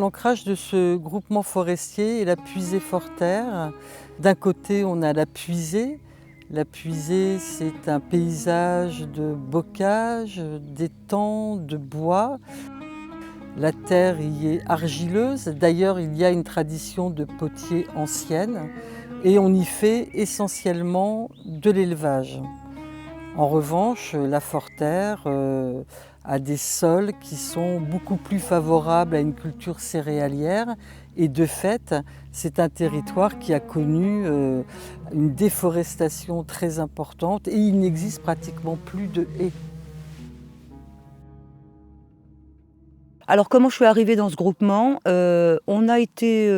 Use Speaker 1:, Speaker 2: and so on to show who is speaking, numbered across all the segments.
Speaker 1: L'ancrage de ce groupement forestier est la puisée Forterre. D'un côté, on a la puisée. La puisée, c'est un paysage de bocage, d'étangs, de bois. La terre y est argileuse. D'ailleurs, il y a une tradition de potier ancienne et on y fait essentiellement de l'élevage. En revanche, la Forterre a des sols qui sont beaucoup plus favorables à une culture céréalière et de fait, c'est un territoire qui a connu une déforestation très importante et il n'existe pratiquement plus de haies.
Speaker 2: Alors comment je suis arrivée dans ce groupement? On a été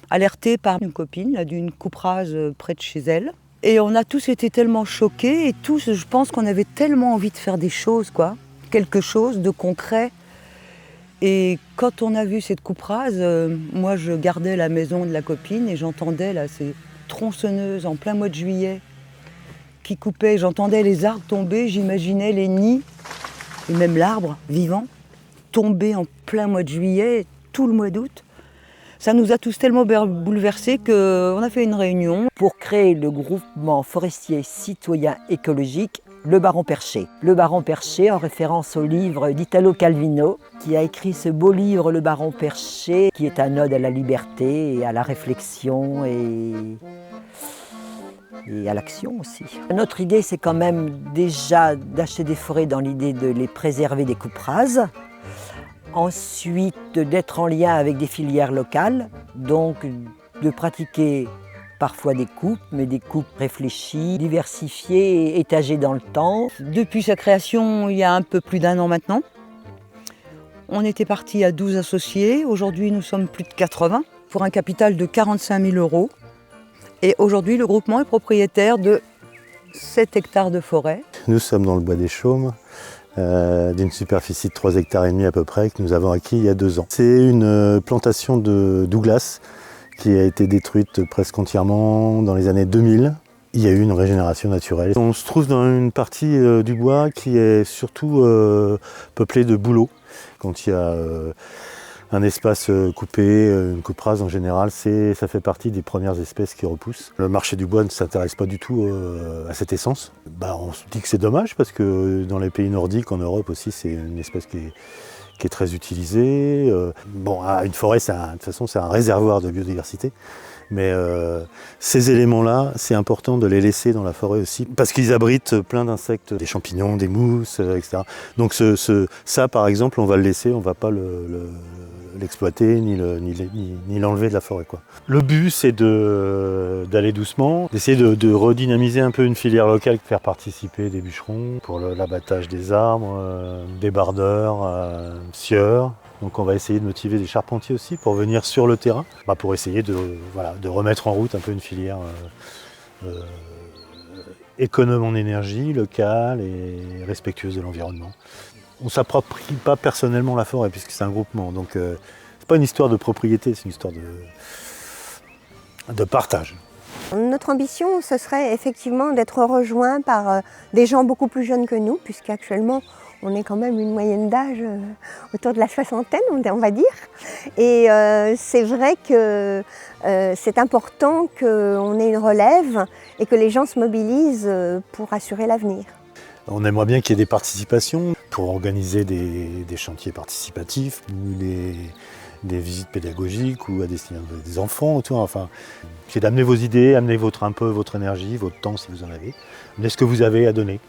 Speaker 2: alertés par une copine d'une coupe rase près de chez elle. Et on a tous été tellement choqués et tous, je pense qu'on avait tellement envie de faire des choses, quoi. Quelque chose de concret. Et quand on a vu cette coupe rase, moi je gardais la maison de la copine et j'entendais là ces tronçonneuses en plein mois de juillet qui coupaient, j'entendais les arbres tomber, j'imaginais les nids et même l'arbre vivant tomber en plein mois de juillet, tout le mois d'août. Ça nous a tous tellement bouleversés qu'on a fait une réunion
Speaker 3: pour créer le groupement forestier citoyen écologique Le Baron Perché. Le Baron Perché en référence au livre d'Italo Calvino qui a écrit ce beau livre Le Baron Perché qui est un ode à la liberté et à la réflexion et à l'action aussi. Notre idée c'est quand même déjà d'acheter des forêts dans l'idée de les préserver des coupes rases. Ensuite, d'être en lien avec des filières locales, donc de pratiquer parfois des coupes, mais des coupes réfléchies, diversifiées et étagées dans le temps.
Speaker 2: Depuis sa création, il y a un peu plus d'1 an maintenant, on était parti à 12 associés. Aujourd'hui, nous sommes plus de 80 pour un capital de 45 000 €. Et aujourd'hui, le groupement est propriétaire de 7 hectares de forêt.
Speaker 4: Nous sommes dans le bois des Chaumes. D'une superficie de 3,5 hectares à peu près que nous avons acquis il y a 2 ans. C'est une plantation de Douglas qui a été détruite presque entièrement dans les années 2000. Il y a eu une régénération naturelle. On se trouve dans une partie du bois qui est surtout peuplée de bouleaux. Quand il y a un espace coupé, une coupe rase en général, ça fait partie des premières espèces qui repoussent. Le marché du bois ne s'intéresse pas du tout à cette essence. On se dit que c'est dommage parce que dans les pays nordiques, en Europe aussi, c'est une espèce qui est très utilisée. Une forêt, de toute façon, c'est un réservoir de biodiversité. Mais ces éléments-là, c'est important de les laisser dans la forêt aussi, parce qu'ils abritent plein d'insectes, des champignons, des mousses, etc. Donc ça, par exemple, on va le laisser, on ne va pas l'exploiter ni l'enlever de la forêt, quoi. Le but, c'est d'aller doucement, d'essayer de redynamiser un peu une filière locale, faire participer des bûcherons pour l'abattage des arbres, des bardeurs, scieurs. Donc on va essayer de motiver des charpentiers aussi pour venir sur le terrain, pour essayer de remettre en route un peu une filière économe en énergie, locale et respectueuse de l'environnement. On ne s'approprie pas personnellement la forêt puisque c'est un groupement, donc c'est pas une histoire de propriété, c'est une histoire de partage.
Speaker 5: Notre ambition, ce serait effectivement d'être rejoint par des gens beaucoup plus jeunes que nous, puisqu'actuellement on est quand même une moyenne d'âge autour de la soixantaine, on va dire. Et c'est vrai que c'est important qu'on ait une relève et que les gens se mobilisent pour assurer l'avenir.
Speaker 4: On aimerait bien qu'il y ait des participations pour organiser des chantiers participatifs ou des visites pédagogiques ou à destination des enfants autour. Enfin, c'est d'amener vos idées, amener un peu votre énergie, votre temps si vous en avez. Amenez ce que vous avez à donner.